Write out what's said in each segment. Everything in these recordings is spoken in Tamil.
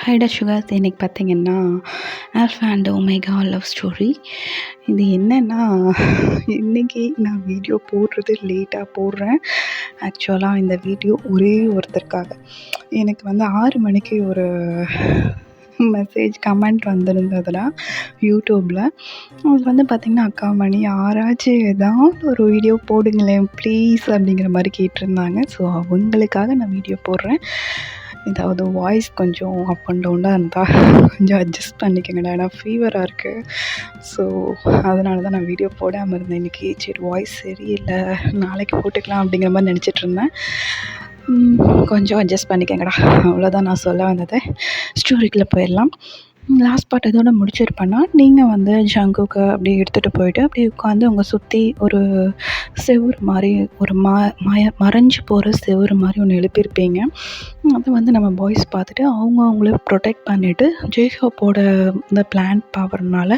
ஹைடா சுகாஸ் இன்னைக்கு பார்த்தீங்கன்னா, alpha and omega love story. இது என்னன்னா, இன்னைக்கு நான் வீடியோ போடுறது லேட்டாக போடுறேன். ஆக்சுவலாக இந்த வீடியோ ஒரே ஒருத்தருக்காக. எனக்கு வந்து 6 மணிக்கு ஒரு மெசேஜ் கமெண்ட் வந்திருந்ததுடா யூடியூப்பில். அது வந்து பார்த்திங்கன்னா, "அக்கா மணி 6 ஆச்சு, ஏதாவது ஒரு வீடியோ போடுங்களேன் ப்ளீஸ்" அப்படிங்கிற மாதிரி கேட்டிருந்தாங்க. ஸோ அவங்களுக்காக நான் வீடியோ போடுறேன். ஏதாவது வாய்ஸ் கொஞ்சம் அப் அண்ட் டவுனாக இருந்தால் கொஞ்சம் அட்ஜஸ்ட் பண்ணிக்கோங்கடா. ஏன்னா ஃபீவராக இருக்குது. ஸோ அதனால தான் நான் வீடியோ போடாமல் இருந்தேன் இன்றைக்கி. சரி, வாய்ஸ் சரியில்லை, நாளைக்கு போட்டுக்கலாம் அப்படிங்கிற மாதிரி நினச்சிட்ருந்தேன். கொஞ்சம் அட்ஜஸ்ட் பண்ணிக்கோங்கடா, அவ்வளோதான் நான் சொல்ல வந்தது. ஸ்டோரிக்குள்ளே போயிடலாம். லாஸ்ட் பார்ட் இதோட முடிச்சிருப்பேன்னா, நீங்கள் வந்து ஜங்குக்கு அப்படியே எடுத்துகிட்டு போயிட்டு அப்படியே உட்காந்து உங்கள் சுற்றி ஒரு செவுரு மாதிரி ஒரு மறைஞ்சு போகிற செவுரு மாதிரி ஒன்று எழுப்பியிருப்பீங்க. அதை வந்து நம்ம பாய்ஸ் பார்த்துட்டு அவங்கள ப்ரொடெக்ட் பண்ணிவிட்டு ஜேஹோப்போட இந்த பிளான்ட் பவர்னால்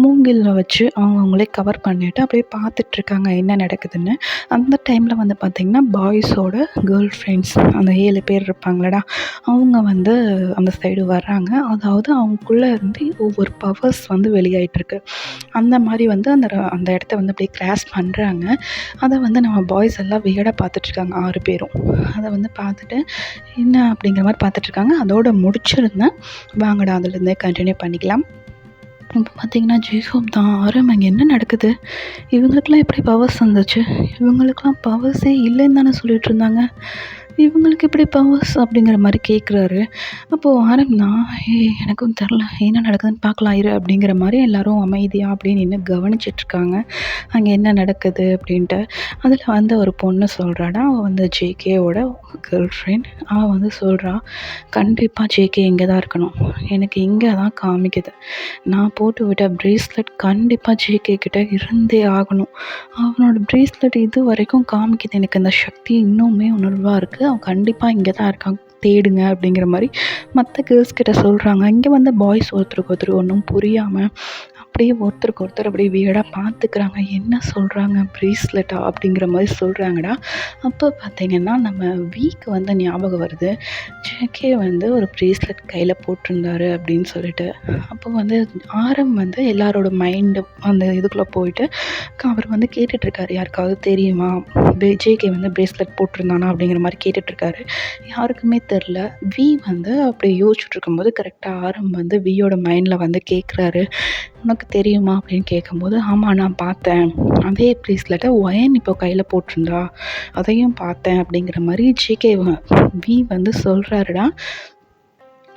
மூங்கிலில் வச்சு அவங்களே கவர் பண்ணிவிட்டு அப்படியே பார்த்துட்ருக்காங்க என்ன நடக்குதுன்னு. அந்த டைமில் வந்து பார்த்திங்கன்னா, பாய்ஸோட கேர்ள் ஃப்ரெண்ட்ஸ் அந்த 7 பேர் இருப்பாங்களடா, அவங்க வந்து அந்த சைடு வர்றாங்க. அதாவது அவங்களுக்குள்ளே இருந்து ஒவ்வொரு பவர்ஸ் வந்து வெளியாகிட்டுருக்கு. அந்த மாதிரி வந்து அந்த இடத்த வந்து அப்படியே கிராஸ் பண்ணுறாங்க. அதை வந்து நம்ம பாய்ஸ் எல்லாம் வியடாக பார்த்துட்ருக்காங்க 6 பேரும். அதை வந்து பார்த்துட்டு என்ன அப்படிங்கிற மாதிரி பார்த்துட்ருக்காங்க. அதோடு முடிச்சிருந்தேன். வாங்கடா அதுலேருந்தே கண்டினியூ பண்ணிக்கலாம். இப்போ பார்த்திங்கன்னா, ஜேஹோப் தான் ஆரம், அங்கே என்ன நடக்குது, இவங்களுக்கெல்லாம் எப்படி பவர்ஸ் வந்துச்சு, இவங்களுக்கெல்லாம் பவர்ஸே இல்லைன்னு தானே சொல்லிட்டு இருந்தாங்க, இவங்களுக்கு எப்படி பவர்ஸ் அப்படிங்கிற மாதிரி கேட்குறாரு. அப்போது ஆரம்னா, எனக்கும் தெரில, என்ன நடக்குதுன்னு பார்க்கலாம் இரு அப்படிங்கிற மாதிரி எல்லோரும் அமைதியாக அப்படின்னு நின்று கவனிச்சிட்ருக்காங்க அங்கே என்ன நடக்குது அப்படின்ட்டு. அதில் வந்து ஒரு பொண்ணு சொல்கிறாடா, அவள் வந்து ஜேகேவோட கேர்ள் ஃப்ரெண்ட். அவள் வந்து சொல்கிறா, கண்டிப்பாக ஜேகே இங்கே தான் இருக்கணும், எனக்கு இங்கே தான் காமிக்குது, நான் போட்டு விட்ட ப்ரேஸ்லெட் கண்டிப்பாக ஜேகே கிட்டே இருந்தே ஆகணும், அவனோட ப்ரேஸ்லெட் இது வரைக்கும் காமிக்குது, எனக்கு அந்த சக்தி இன்னுமே உணர்வாக இருக்குது, அவன் கண்டிப்பாக இங்கே தான் இருக்கான், தேடுங்க அப்படிங்கிற மாதிரி மற்ற கேர்ள்ஸ் கிட்ட சொல்கிறாங்க. இங்கே வந்து பாய்ஸ் ஒருத்தருக்கு ஒருத்தர் ஒன்றும் புரியாமல் அப்படியே ஒருத்தருக்கு ஒருத்தர் அப்படியே வியடாக பார்த்துக்கிறாங்க. என்ன சொல்கிறாங்க, ப்ரேஸ்லெட்டா அப்படிங்கிற மாதிரி சொல்கிறாங்கடா. அப்போ பார்த்திங்கன்னா, நம்ம வீக்கு வந்து ஞாபகம் வருது, ஜேகே வந்து ஒரு ப்ரேஸ்லெட் கையில் போட்டிருந்தாரு அப்படின்னு சொல்லிட்டு. அப்போ வந்து ஆரம் வந்து எல்லாரோட மைண்டு அந்த இதுக்குள்ளே போயிட்டு அவர் வந்து கேட்டுட்ருக்காரு, யாருக்காவது தெரியுமா ஜேகே வந்து ப்ரேஸ்லெட் போட்டிருந்தானா அப்படிங்கிற மாதிரி கேட்டுட்ருக்காரு. யாருக்குமே தெரில. வி வந்து அப்படி யோசிச்சுட்டு இருக்கும்போது கரெக்டாக ஆரம் வந்து வியோட மைண்டில் வந்து கேட்குறாரு, உனக்கு தெரியுமா அப்படின்னு கேட்கும்போது, ஆமாம் நான் பார்த்தேன், அதே ப்ரேஸ்லெட்டை ஒயன் இப்போ கையில் போட்டிருந்தா, அதையும் பார்த்தேன் அப்படிங்கிற மாதிரி ஜேகே வி வந்து சொல்கிறாருடா.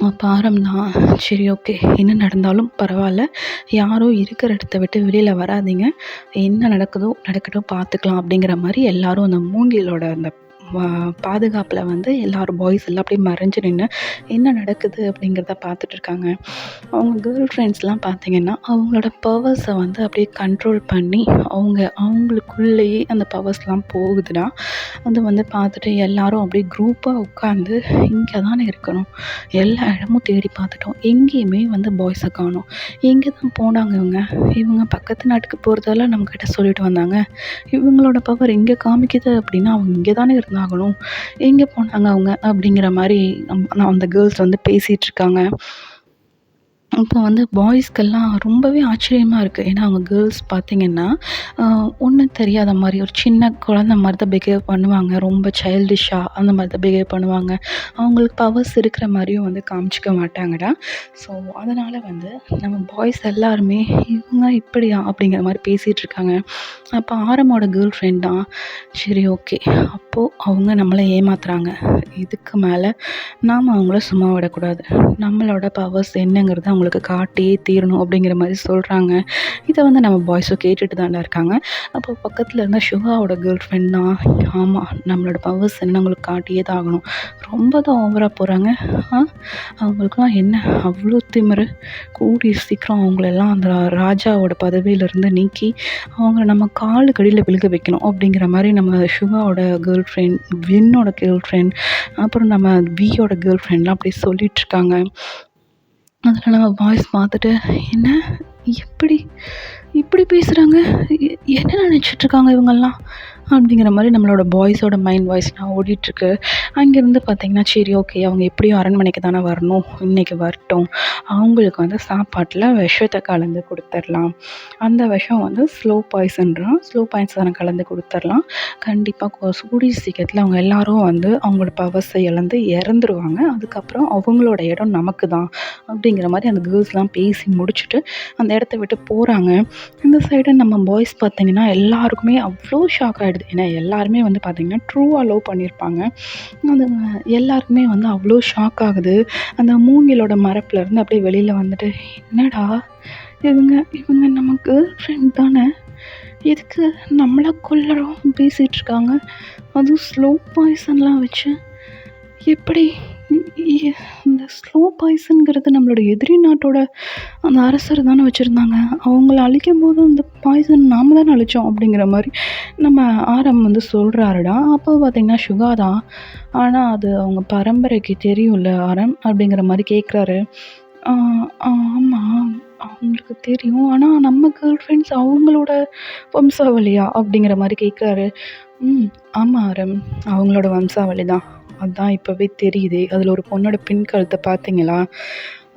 அப்போ ஆரம்னா, சரி ஓகே, என்ன நடந்தாலும் பரவாயில்ல, யாரும் இருக்கிற இடத்த விட்டு வெளியில் வராதீங்க, என்ன நடக்குதோ நடக்கட்டும் பார்த்துக்கலாம் அப்படிங்கிற மாதிரி எல்லோரும் அந்த மூங்கிலோட அந்த பாதுகாப்பில் வந்து எல்லோரும் பாய்ஸ் எல்லாம் அப்படியே மறைஞ்சு நின்று என்ன நடக்குது அப்படிங்கிறத பார்த்துட்ருக்காங்க. அவங்க கேர்ள் ஃப்ரெண்ட்ஸ்லாம் பார்த்திங்கன்னா, அவங்களோட பவர்ஸை வந்து அப்படியே கண்ட்ரோல் பண்ணி அவங்களுக்குள்ளேயே அந்த பவர்ஸ்லாம் போகுதுடா. அது வந்து பார்த்துட்டு எல்லோரும் அப்படியே குரூப்பாக உட்காந்து, இங்கே தானே இருக்கணும், எல்லா இடமும் தேடி பார்த்துட்டோம், எங்கேயுமே வந்து பாய்ஸை காணோம், எங்கே தான் போனாங்க இவங்க பக்கத்து நாட்டுக்கு போகிறதெல்லாம் நம்மக்கிட்ட சொல்லிட்டு வந்தாங்க, இவங்களோட பவர் இங்கே காமிக்குது அப்படின்னா அவங்க இங்கே தானே இருந்தாகணும், எங்கே போனாங்க அவங்க அப்படிங்கிற மாதிரி அந்த கேர்ள்ஸ் வந்து பேசிகிட்ருக்காங்க. இப்போ வந்து பாய்ஸ்க்கெல்லாம் ரொம்பவே ஆச்சரியமாக இருக்குது. ஏன்னா அவங்க கேர்ள்ஸ் பார்த்திங்கன்னா, ஒன்றும் தெரியாத மாதிரி ஒரு சின்ன குழந்த மாதிரி தான் பிஹேவ் பண்ணுவாங்க, ரொம்ப சைல்டிஷ்ஷாக அந்த மாதிரி தான் பிஹேவ் பண்ணுவாங்க, அவங்களுக்கு பவர்ஸ் இருக்கிற மாதிரியும் வந்து காமிச்சிக்க மாட்டாங்கடா. ஸோ அதனால் வந்து நம்ம பாய்ஸ் எல்லாருமே இவங்க இப்படியா அப்படிங்கிற மாதிரி பேசிகிட்ருக்காங்க. அப்போ ஆரமோட கேர்ள் ஃப்ரெண்ட் தான், சரி ஓகே, அப்போது அவங்க நம்மளை ஏமாத்துறாங்க, இதுக்கு மேலே நாம் அவங்கள சும்மா விடக்கூடாது, நம்மளோட பவர்ஸ் என்னங்கிறத அவங்களுக்கு காட்டியே தீரணும் அப்படிங்கிற மாதிரி சொல்கிறாங்க. இதை வந்து நம்ம பாய்ஸும் கேட்டுட்டு தானே இருக்காங்க. அப்போ பக்கத்தில் இருந்த சுகாவோட கேர்ள் ஃப்ரெண்ட் தான், ஆமாம் நம்மளோட பவர்ஸ் என்ன அவங்களுக்கு காட்டியே தான் ஆகணும், ரொம்ப தான் ஓவராக போகிறாங்க, அவங்களுக்குலாம் என்ன அவ்வளோ திமிரு, கூடி சீக்கிரம் அவங்களெல்லாம் அந்த ராஜாவோட பதவியிலேருந்து நீக்கி அவங்கள நம்ம காலுக்கடியில் விழுக வைக்கணும் அப்படிங்கிற மாதிரி நம்ம சுகாவோட கேர்ள் ஃப்ரெண்ட், வின்னோட கேர்ள் ஃப்ரெண்ட், அப்புறம் நம்ம வியோட கேர்ள் ஃப்ரெண்ட்லாம் அப்படி சொல்லிகிட்ருக்காங்க. அதில் நம்ம பாய்ஸ் பார்த்துட்டு, என்ன எப்படி இப்படி பேசுகிறாங்க, என்ன நினச்சிட்ருக்காங்க இவங்கெல்லாம்? அப்படிங்கிற மாதிரி நம்மளோட பாய்ஸோட மைண்ட் வாய்ஸ்லாம் ஓடிட்டுருக்கு. அங்கேருந்து பார்த்தீங்கன்னா, சரி ஓகே அவங்க எப்படியும் அரண்மனைக்கு தானே வரணும், இன்னைக்கு வரட்டும். அவங்களுக்கு வந்து சாப்பாட்டில விஷத்த கலந்து குடுத்துர்லாம். அந்த விஷம் வந்து ஸ்லோ பாய்சன கலந்து குடுத்துர்லாம். கண்டிப்பா கூடிய சீக்கிரத்தில அவங்க எல்லாரும் வந்து அவங்களோட பவர்ஸ இழந்து இறந்துருவாங்க. அதுக்கப்புறம் அவங்களோட இடம் நமக்கு தான். அப்படிங்கிற மாரி அந்த கேர்ள்ஸ்லாம் பேசி முடிச்சுட்டு, அந்த இடத்த விட்டு போறாங்க. இந்த சைடு நம்ம பாய்ஸ் பார்த்தீங்கன்னா, எல்லாருக்குமே அவ்ளோ ஷாக் ஆயிடுது. ஏன்னா எல்லாருமே வந்து பார்த்தீங்கன்னா, ட்ரூவா லவ் பண்ணியிருப்பாங்க. அது எல்லாருக்குமே வந்து அவ்ளோ ஷாக் ஆகுது. அந்த மூங்கிலோட மரப்புலருந்து அப்படியே வெளியில வந்துட்டு, "என்னடா இவங்க இவங்க நம்ம கேர்ள் ஃப்ரெண்ட் தானே! எதுக்கு நம்மள கொல்லுறோம் பேசிட்டுருக்காங்க. அதுவும் ஸ்லோ பாய்சன்லாம் வச்சு." எப்படி? இ இ இந்த ஸ்லோ பாய்சன்ங்கிறது நம்மளோட எதிரி நாட்டோட அந்த அரசர் தானே வச்சிருந்தாங்க. அவங்கள அழிக்கும்போது அந்த பாய்சன் நாம தானே அழிச்சோம் அப்படிங்கிற மாரி நம்ம ஆரம் வந்து சொல்றாருடா. அப்போ பார்த்தீங்கன்னா, சுகா தான். ஆனா அது அவங்க பரம்பரைக்கு தெரியும்ல ஆரம் அப்படிங்கிற மாரி கேட்குறாரு. ஆ ஆமா. அவங்களுக்கு தெரியும். ஆனா நம்ம கேர்ள் ஃப்ரெண்ட்ஸ் அவங்களோட வம்சாவளியா? அப்படிங்கிற மாரி கேட்குறாரு. ம். ஆமா ஆரம். அவங்களோட வம்சாவளி தான். அதான் இப்பவே தெரியுதே. அதில ஒரு பொண்ணோட பின் கழுத்த பார்த்தீங்களா?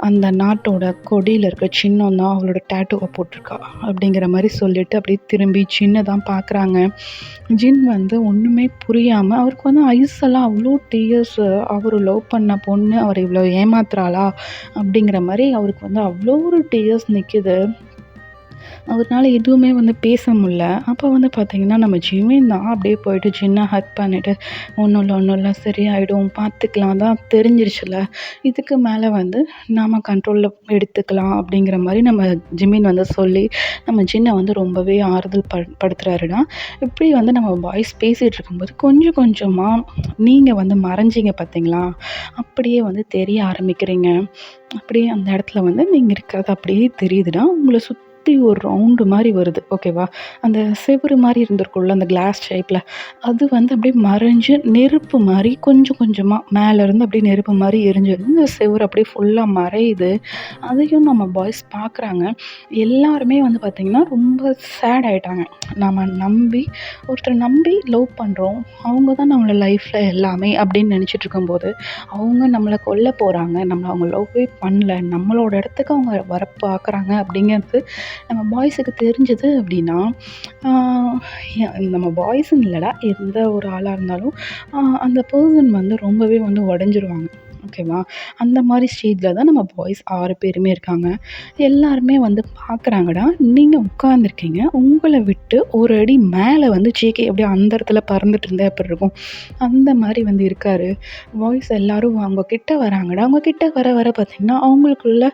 அந்த நாட்டோட கொடியில இருக்க சின்னம் தான் அவளோட டேட்டூவ போட்டிருக்கா. அப்படிங்கிற மாரி சொல்லிட்டு அப்படியே திரும்பி ஜின்ன தான் பார்க்குறாங்க. ஜின் வந்து ஒண்ணுமே புரியாம அவருக்கு வந்து ஐஸ் எல்லாம் அவ்ளோ டீயர்ஸு அவரு லவ் பண்ண பொண்ணு அவர இவ்வளோ ஏமாத்துறாளா? அப்படிங்கிற மாரி அவருக்கு வந்து அவ்ளோ ஒரு டீயர்ஸ் நிக்குது. அவர்னால எதுவுமே வந்து பேச முடில. அப்போ வந்து பார்த்தீங்கன்னா, நம்ம ஜிமின் தான் அப்படியே போயிட்டு ஜின்ன ஹக் பண்ணிட்டு, ஒண்ணும் இல்ல சரியாயிடும் பார்த்துக்கலாம் தான் தெரிஞ்சிருச்சுல்ல. இதுக்கு மேல வந்து நாம கண்ட்ரோல்ல எடுத்துக்கலாம்." அப்படிங்கிற மாரி நம்ம ஜிமின் வந்து சொல்லி, நம்ம ஜின்ன வந்து ரொம்பவே ஆறுதல் படுத்துறாருடா. இப்படி வந்து நம்ம பாய்ஸ் பேசிட்டு இருக்கும்போது, கொஞ்சம் கொஞ்சமா நீங்க வந்து மறைஞ்சீங்க பார்த்தீங்களா? அப்படியே வந்து தெரிய ஆரம்பிக்கிறீங்க. அப்படியே அந்த இடத்துல வந்து நீங்க இருக்கிறது அப்படியே தெரியுதுடா. உங்கள சுத்தி ஒரு ரவுண்டு மாரி வருது. ஓகேவா? அந்த செவுரு மாரி இருந்திருக்கும்ல, அந்த கிளாஸ் ஷேப்ல. அது வந்து அப்படியே மறைஞ்சு நெருப்பு மாரி கொஞ்சம் கொஞ்சமா மேலருந்து அப்படியே நெருப்பு மாரி எரிஞ்சு இந்த செவுரு அப்படியே ஃபுல்லா மறையுது. அதையும் நம்ம பாய்ஸ் பார்க்குறாங்க. எல்லாருமே வந்து பார்த்தீங்கன்னா, ரொம்ப சேட் ஆயிட்டாங்க. நாம ஒருத்தர நம்பி லவ் பண்றோம். அவங்க தான் நம்மள லைஃப்ல எல்லாமே அப்படின்னு நெனச்சிட்டு இருக்கும்போது, அவங்க நம்மள கொல்ல போறாங்க. நம்மள அவங்க லவ்வே பண்ணல. நம்மளோட இடத்துக்கு அவங்க வர பார்க்குறாங்க அப்படிங்கிறது நம்ம பாய்ஸுக்கு தெரிஞ்சது அப்படின்னா, ஆ நம்ம பாய்ஸ்ன்னு இல்லடா, எந்த ஒரு ஆளா இருந்தாலும் அந்த பெர்சன் வந்து ரொம்பவே வந்து உடைஞ்சிருவாங்க. ஓகேவா? அந்த மாரி ஸ்டேஜ்ல தான் நம்ம பாய்ஸ் 6 பேருமே இருக்காங்க. எல்லாருமே வந்து பார்க்குறாங்கடா. நீங்க உட்கார்ந்துருக்கீங்க. உங்கள விட்டு ஒரு அடி மேல வந்து ஜேகே அப்படியே அந்தரத்தில பறந்துட்டு இருந்தா எப்படி இருக்கும்? அந்த மாரி வந்து இருக்காரு. பாய்ஸ் எல்லாரும் அவங்க கிட்ட வராங்கடா. அவங்க கிட்ட வர வர பார்த்தீங்கன்னா, அவங்களுக்குள்ள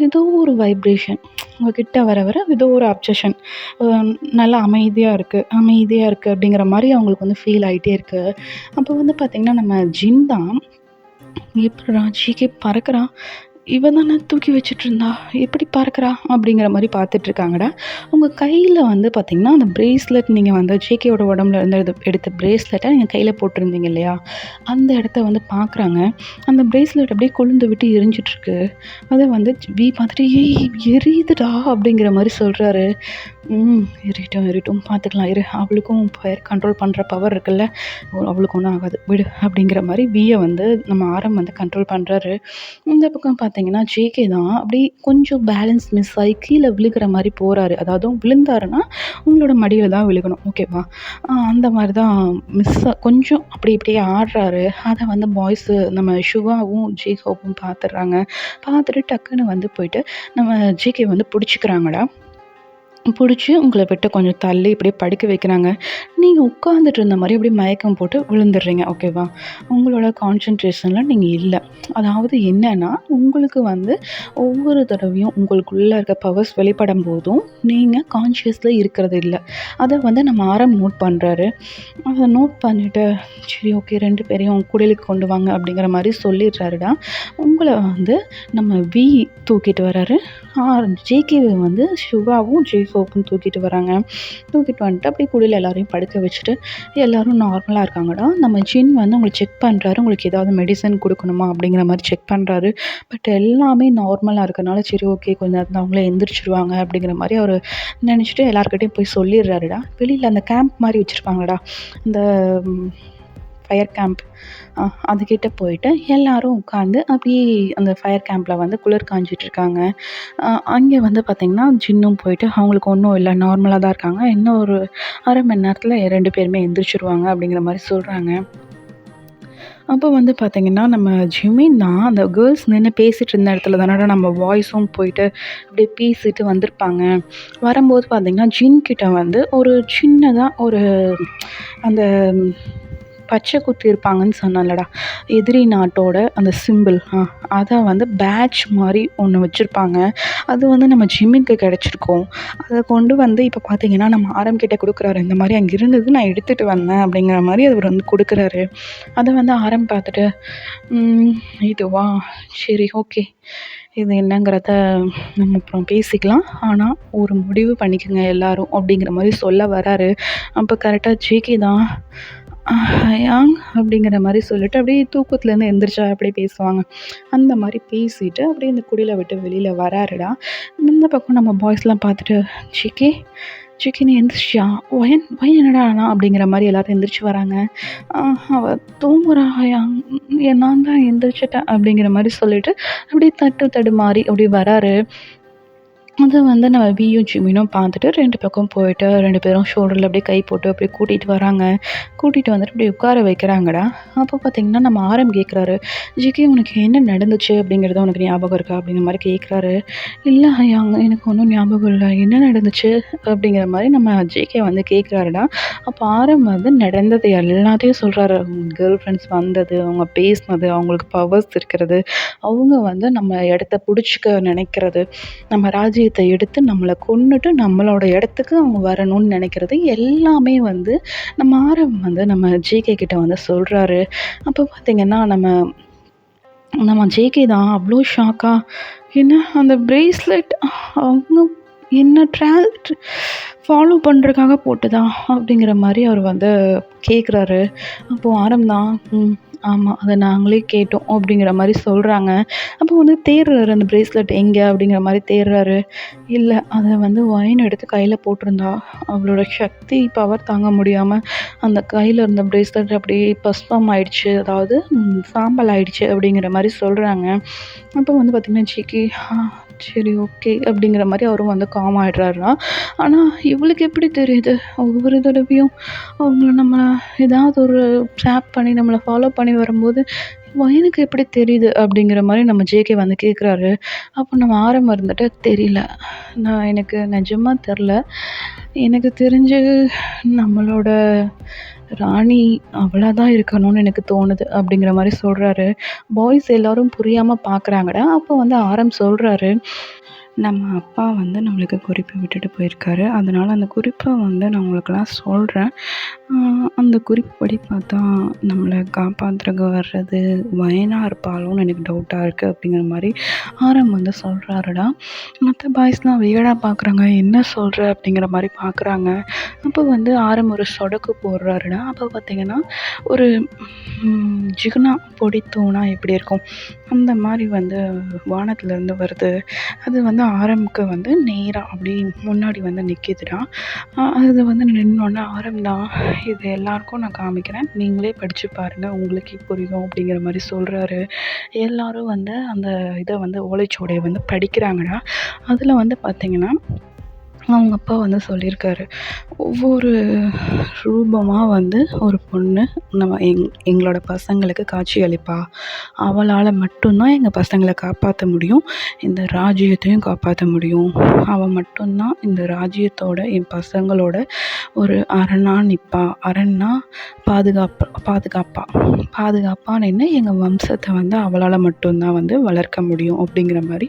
ஏதோ ஒரு வைப்ரேஷன். அவங்க கிட்ட வர வர ஏதோ ஒரு அப்சஷன். அ நல்லா அமைதியா இருக்கு அப்படிங்கிற மாரி அவங்களுக்கு வந்து ஃபீல் ஆயிட்டே இருக்கு. அப்போ வந்து பார்த்தீங்கன்னா, நம்ம ஜின் தான் எப்புட்றா ஜிகே பறக்குறான்? இவ தான தூக்கி வச்சுட்ருந்தா! எப்படி பறக்குறா? அப்படிங்கிற மாரி பார்த்துட்ருக்காங்கடா. உங்க கையில வந்து பார்த்தீங்கன்னா, அந்த பிரேஸ்லெட் நீங்க வந்து ஜேகேயோட உடம்புல இருந்து எடுத்த பிரேஸ்லெட்ட நீங்க கையில போட்டிருந்தீங்க இல்லையா? அந்த இடத்த வந்து பார்க்குறாங்க. அந்த பிரேஸ்லெட் அப்படியே கொழுந்து விட்டு எரிஞ்சிட்ருக்கு. அத வந்து பார்த்துட்டு, "ஏய் எரியுதுடா!" அப்படிங்கிற மாரி சொல்றாரு. எரியட்டும் பார்த்துக்கலாம் இரு. அவளுக்கும் கண்ட்ரோல் பண்ற பவர் இருக்குல்ல. அவளுக்கு ஒண்ணும் ஆகாது விடு." அப்படிங்கிற மாரி வந்து நம்ம ஆரம் வந்து கண்ட்ரோல் பண்றாரு. இந்த பக்கம் பார்த்தீங்கன்னா, ஜேகே தான் அப்படியே கொஞ்சம் பேலன்ஸ் மிஸ் ஆயி கீழ விழுகுற மாரி போறாரு. அதாவது விழுந்தாருன்னா, உங்களோட மடியில தான் விழுகணும். ஓகேவா? அந்த மாரி தான் கொஞ்சம் அப்படி இப்படியே ஆடுறாரு. அத வந்து பாய்ஸு நம்ம சுகாவும், ஜேகோவும் பார்த்துடுறாங்க. பார்த்துட்டு டக்குன்னு வந்து போயிட்டு நம்ம ஜேகே வந்து புடிச்சுக்கிறாங்கடா. புடிச்சு உங்கள விட்டு கொஞ்சம் தள்ளி இப்படியே படுக்க வைக்கிறாங்க. நீங்க உட்கார்ந்துட்டு இருந்த மாரி அப்படியே மயக்கம் போட்டு விழுந்துடுறீங்க. ஓகேவா? உங்களோட கான்சன்ட்ரேஷன்ல நீங்க இல்ல. அதாவது என்னன்னா, உங்களுக்கு வந்து ஒவ்வொரு தடவையும் உங்களுக்குள்ள இருக்க பவர்ஸ் வெளிப்படும்போதும், நீங்க கான்ஷியஸ்ல இருக்கிறது இல்ல. அத வந்து நம்ம ஆரம் நோட் பண்றாரு. அத நோட் பண்ணிட்டு, சரி ஓகே 2 பேரையும் குடிலுக்கு கொண்டு வாங்க அப்படிங்கிற மாரி சொல்லிடுறாருடா. உங்கள வந்து நம்ம தூக்கிட்டு வராரு. ஜேகேவ வந்து சிவாவும், சோப்பும் தூக்கிட்டு வராங்க. தூக்கிட்டு வந்துட்டு அப்படியே குழியில எல்லாரையும் படுக்க வச்சுட்டு, எல்லாரும் நார்மலா இருக்காங்கடா. நம்ம ஜின் வந்து உங்கள செக் பண்றாரு. உங்களுக்கு ஏதாவது மெடிசன் குடுக்கணுமா? அப்படிங்கிற மாரி செக் பண்றாரு. பட் எல்லாமே நார்மலா இருக்கனால, சரி ஓகே கொஞ்ச நேரத்துல அவங்களே எந்திரிச்சுருவாங்க அப்படிங்கிற மாரி அவரு நெனச்சுட்டு எல்லார்கிட்டயும் போய் சொல்லிர்றாருடா. வெளியில அந்த கேம்ப் மாரி வச்சிருப்பாங்கடா. இந்த ஃபயர் கேம்ப். அதுகிட்ட போயிட்டு எல்லாரும் உட்காந்து அப்படியே அந்த ஃபயர் கேம்ப்ல வந்து குளிர் காய்ஞ்சிட்டு இருக்காங்க. அங்கே வந்து பார்த்தீங்கன்னா, ஜின்னும் போயிட்டு அவங்களுக்கு ஒண்ணும் இல்ல நார்மலா தான் இருக்காங்க. இன்னும் ஒரு 1/2 மணி நேரத்தில 2 பேருமே எந்திரிச்சுருவாங்க அப்படிங்கிற மாரி சொல்றாங்க. அப்போ வந்து பார்த்தீங்கன்னா, நம்ம ஜிமின் தான் அந்த கேர்ள்ஸ் நின்னு பேசிட்டு இருந்த இடத்துல தானடா நம்ம பாய்ஸும் போயிட்டு அப்படியே பேசிட்டு வந்திருப்பாங்க. வரும்போது பார்த்தீங்கன்னா, ஜின் கிட்ட வந்து ஒரு சின்னதா ஒரு அந்த பச்சை குத்தி இருப்பாங்கன்னு சொன்னேன்லடா. எதிரி நாட்டோட அந்த சிம்பிள் அத வந்து பேட்ஜ் மாரி ஒண்ணு வச்சிருப்பாங்க. அது வந்து நம்ம ஜிம்மிக்கு கிடைச்சிருக்கும். அத கொண்டு வந்து இப்ப பார்த்தீங்கன்னா, நம்ம ஆரம் கிட்ட குடுக்குறாரு. இந்த மாரி அங்க இருந்தது நான் எடுத்துட்டு வந்தேன் அப்படிங்கிற மாரி அவரு வந்து குடுக்குறாரு. அத வந்து ஆரம் பார்த்துட்டு, ம் இதுவா? சரி ஓகே. இது என்னங்கிறத நம்ம அப்புறம் பேசிக்கலாம். ஆனா ஒரு முடிவு பண்ணிக்கங்க எல்லாரும் அப்படிங்கிற மாரி சொல்ல வராரு. அப்ப கரெக்ட்டா ஜேகே தான் யாங் அப்படிங்கிற மாரி சொல்லிட்டு அப்படியே தூக்கத்துலேருந்து எந்திரிச்சா எப்படி பேசுவாங்க. அந்த மாரி பேசிட்டு அப்படியே இந்த குடில விட்டு வெளியில வராருடா. இந்த பக்கம் நம்ம பாய்ஸ்லாம் பார்த்துட்டு, "ஜிகே, ஜிகே நீ எந்திரிச்சியா? ஒயன் ஒயன் என்னடா ஆனா?" அப்படிங்கிற மாரி எல்லாரும் எந்திரிச்சு வராங்க. "அ அவ தூங்குறா யாங். நான் தான் எந்திரிச்சுட்டேன்." அப்படிங்கிற மாரி சொல்லிட்டு அப்படியே தடுமாறி அப்படியே வராரு. அத வந்து நம்ம வியும், ஜிமினும் பார்த்துட்டு 2 பக்கம் போயிட்டு 2 பேரும் ஷோல்டர்ல அப்படியே கை போட்டு அப்படியே கூட்டிட்டு வராங்க. கூட்டிட்டு வந்துட்டு அப்படியே உட்கார வைக்கிறாங்கடா. அப்போ பார்த்தீங்கன்னா, நம்ம ஆரம் கேட்குறாரு, "ஜிகே உனக்கு என்ன நடந்துச்சு அப்படிங்கிறது உனக்கு ஞாபகம் இருக்கா?" அப்படிங்கிற மாரி கேட்குறாரு. "இல்ல ஐயாங் எனக்கு ஒன்றும் ஞாபகம் இல்ல. என்ன நடந்துச்சு?" அப்படிங்கிற மாரி நம்ம ஜேகே வந்து கேட்குறாருடா. அப்போ ஆரம் வந்து நடந்தது எல்லாத்தையும் சொல்றாரு. கேர்ள் ஃப்ரெண்ட்ஸ் வந்தது, அவங்க பேசினது, அவங்களுக்கு பவர்ஸ் இருக்கிறது, அவங்க வந்து நம்ம இடத்த புடிச்சுக்க நினைக்கிறது, நம்ம ராஜ்யத்த எடுத்து நம்மள கொன்னுட்டு நம்மளோட இடத்துக்கு அவங்க வரணும்னு நினைக்கிறது எல்லாமே வந்து நம்ம ஆரம் வந்து நம்ம ஜேகே கிட்ட வந்து சொல்றாரு. அப்போ பார்த்தீங்கன்னா, நம்ம நம்ம ஜேகே தான் அவ்ளோ ஷாக்கா, "என்ன அந்த பிரேஸ்லெட் அவங்க என்ன ஃபாலோ பண்றதுக்காக போட்டதா?" அப்படிங்கிற மாரி அவர் வந்து கேட்குறாரு. அப்போ ஆரம் தான், "ம். ஆமா. அத நாங்களே கேட்டோம்." அப்படிங்கிற மாரி சொல்றாங்க. அப்போ வந்து தேடுறாரு அந்த பிரேஸ்லெட் எங்க அப்படிங்கிற மாரி தேடுறாரு. இல்ல. அத வந்து ஒயன் எடுத்து கையில போட்டிருந்தா. அவளோட சக்தி பவர் தாங்க முடியாம அந்த கையில இருந்த பிரேஸ்லெட் அப்படியே பஸ்பம் ஆயிடுச்சு. அதாவது சாம்பல் ஆயிடுச்சு அப்படிங்கிற மாரி சொல்றாங்க. அப்போ வந்து பார்த்தீங்கன்னா, ஜிகே சரி ஓகே அப்படிங்கிற மாரி அவரும் வந்து காம் ஆயிடுறாருடா. ஆனா இவளுக்கு எப்படி தெரியுது? ஒவ்வொரு தடவையும் அவங்கள நம்ம ஏதாவது ஒரு ட்ராப் பண்ணி நம்மள ஃபாலோ பண்ணி வரும்போது, "ஒயனுக்கு எப்படி தெரியுது?" அப்படிங்கிற மாரி நம்ம ஜேகே வந்து கேட்குறாரு. அப்போ நம்ம ஆரம் இருந்துட்டு, "தெரியல. எனக்கு நிஜமா தெர்ல. எனக்கு தெரிஞ்சு நம்மளோட ராணி அவளா தான் இருக்கணும்னு எனக்கு தோணுது." அப்படிங்கிற மாரி சொல்றாரு. பாய்ஸ் எல்லாரும் புரியாம பார்க்குறாங்கடா. அப்போ வந்து ஆரம் சொல்றாரு, "நம்ம அப்பா வந்து நம்மளுக்கு குறிப்பு விட்டுட்டு போயிருக்காரு. அதனால அந்த குறிப்ப வந்து நான் உங்களுக்கெல்லாம் சொல்றேன். அ அந்த குறிப்புப்படி பார்த்தா நம்மள காப்பாத்துறக்கு வர்றது வயனா இருப்பாளோன்னு எனக்கு டவுட்டா இருக்கு." அப்படிங்கிற மாரி ஆரம் வந்து சொல்றாருடா. மத்த பாய்ஸ்லாம் வியர்டா பார்க்குறாங்க. "என்ன சொல்ற?" அப்படிங்கிற மாரி பார்க்குறாங்க. அப்போ வந்து ஆரம் ஒரு சொடக்கு போடுறாருடா. அப்போ பார்த்தீங்கன்னா, ஒரு ஜிகுனா பொடி தூணா எப்படி இருக்கும்? அந்த மாரி வந்து வானத்துலருந்து வருது. அது வந்து ஆரம்க்கு வந்து நேரா அப்படியே முன்னாடி வந்து நிக்குதுடா. அது வந்து நின்னோனே ஆரம் தான், "இது எல்லாருக்கும் நான் காமிக்கிறேன். நீங்களே படிச்சு பாருங்க. உங்களுக்கே புரியும்." அப்படிங்கிற மாரி சொல்றாரு. எல்லாரும் வந்து அந்த இத வந்து ஓலைச்சுவடிய வந்து படிக்கிறாங்கடா. அதில வந்து பார்த்தீங்கன்னா, அவங்க அப்பா வந்து சொல்லியிருக்காரு, "ஒவ்வொரு ரூபமா வந்து ஒரு பொண்ணு நம்ம எங்களோட பசங்களுக்கு காட்சி அளிப்பா. அவளால மட்டும் தான் எங்க பசங்கள காப்பாத்த முடியும். இந்த ராஜ்யத்தையும் காப்பாத்த முடியும். அவ மட்டும் தான் இந்த ராஜ்யத்தோட என் பசங்களோட ஒரு அரணா நிப்பா. அரண்னா பாதுகாப்பா. பாதுகாப்பா நின்னு எங்க வம்சத்த வந்து அவளால மட்டும் தான் வந்து வளர்க்க முடியும்." அப்படிங்கிற மாரி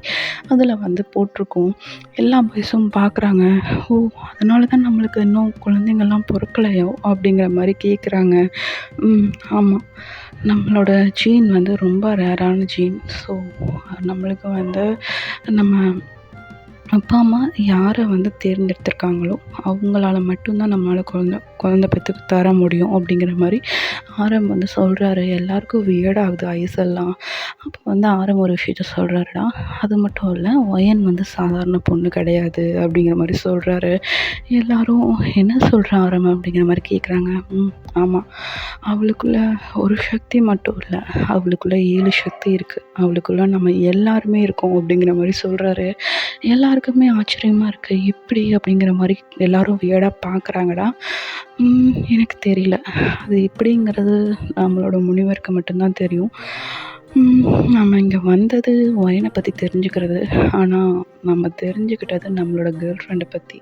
அதில வந்து போட்டிருக்கும். எல்லா பாய்ஸும் பார்க்குறாங்க. "ஓ! அதனால தான் நம்மளுக்கு இன்னும் குழந்தைங்கள்லாம் பொறக்கலையோ?" அப்படிங்கிற மாரி கேட்குறாங்க. ஆமா. நம்மளோட ஜீன் வந்து ரொம்ப ரேரான ஜீன். ஸோ நம்மளுக்கு வந்து நம்ம அப்பா, அம்மா யாரை வந்து தேர்ந்தெடுத்திருக்காங்களோ, அவங்களால மட்டும்தான் நம்மளால குழந்த பெத்து தர முடியும் அப்படிங்கிற மாரி ஆரம் வந்து சொல்றாரு. எல்லாருக்கும் வியர்ட் ஆகுது ஐஸ் எல்லாம். அப்போ வந்து ஆரம் ஒரு விஷயத்த சொல்றாருடா, அது மட்டும் இல்ல, ஒயன் வந்து சாதாரண பொண்ணு கிடையாது அப்படிங்கிற மாரி சொல்றாரு. எல்லாரும் என்ன சொல்ற ஆரம் அப்படிங்கிற மாரி கேட்குறாங்க. ஆமா. அவளுக்குள்ள ஒரு சக்தி மட்டும் இல்ல, அவளுக்குள்ள 7 சக்தி இருக்கு. அவளுக்குள்ள நம்ம எல்லாருமே இருக்கோம் அப்படிங்கிற மாரி சொல்றாரு. எல்லாருக்குமே ஆச்சரியமா இருக்கு. எப்படி அப்படிங்கிற மாரி எல்லாரும் வியர்டா பார்க்குறாங்கடா. எனக்கு தெரியல. அது எப்படிங்கிறது நம்மளோட முனிவருக்கு மட்டும் தான் தெரியும். நம்ம இங்க வந்தது ஒயன பத்தி தெரிஞ்சுக்கிறது. ஆனா, நம்ம தெரிஞ்சுக்கிட்டது நம்மளோட கேர்ள் ஃப்ரெண்ட பத்தி.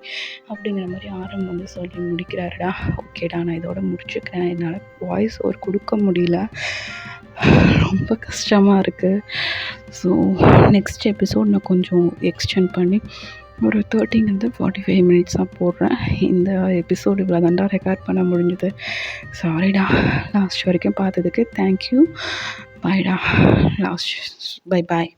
அப்படிங்கிற மாரி ஆரம் வந்து சொல்லி முடிக்கிறாருடா. ஓகேடா, நான் இதோட முடிச்சுக்கிறேன். என்னால வாய்ஸ் ஓவர் குடுக்க முடியல. ரொம்ப கஷ்டமா இருக்கு. ஸோ நெக்ஸ்ட் எபிசோட் நான் கொஞ்சம் எக்ஸ்டெண்ட் பண்ணி ஒரு 30 45 மினிட்ஸாக போடுறேன். இந்த எபிசோடு இவ்வளோ தான்டா ரெக்கார்ட் பண்ண முடிஞ்சுது. சாரிடா, லாஸ்ட் வரைக்கும் பார்த்ததுக்கு தேங்க்யூ. பாய்டா. பை பாய்.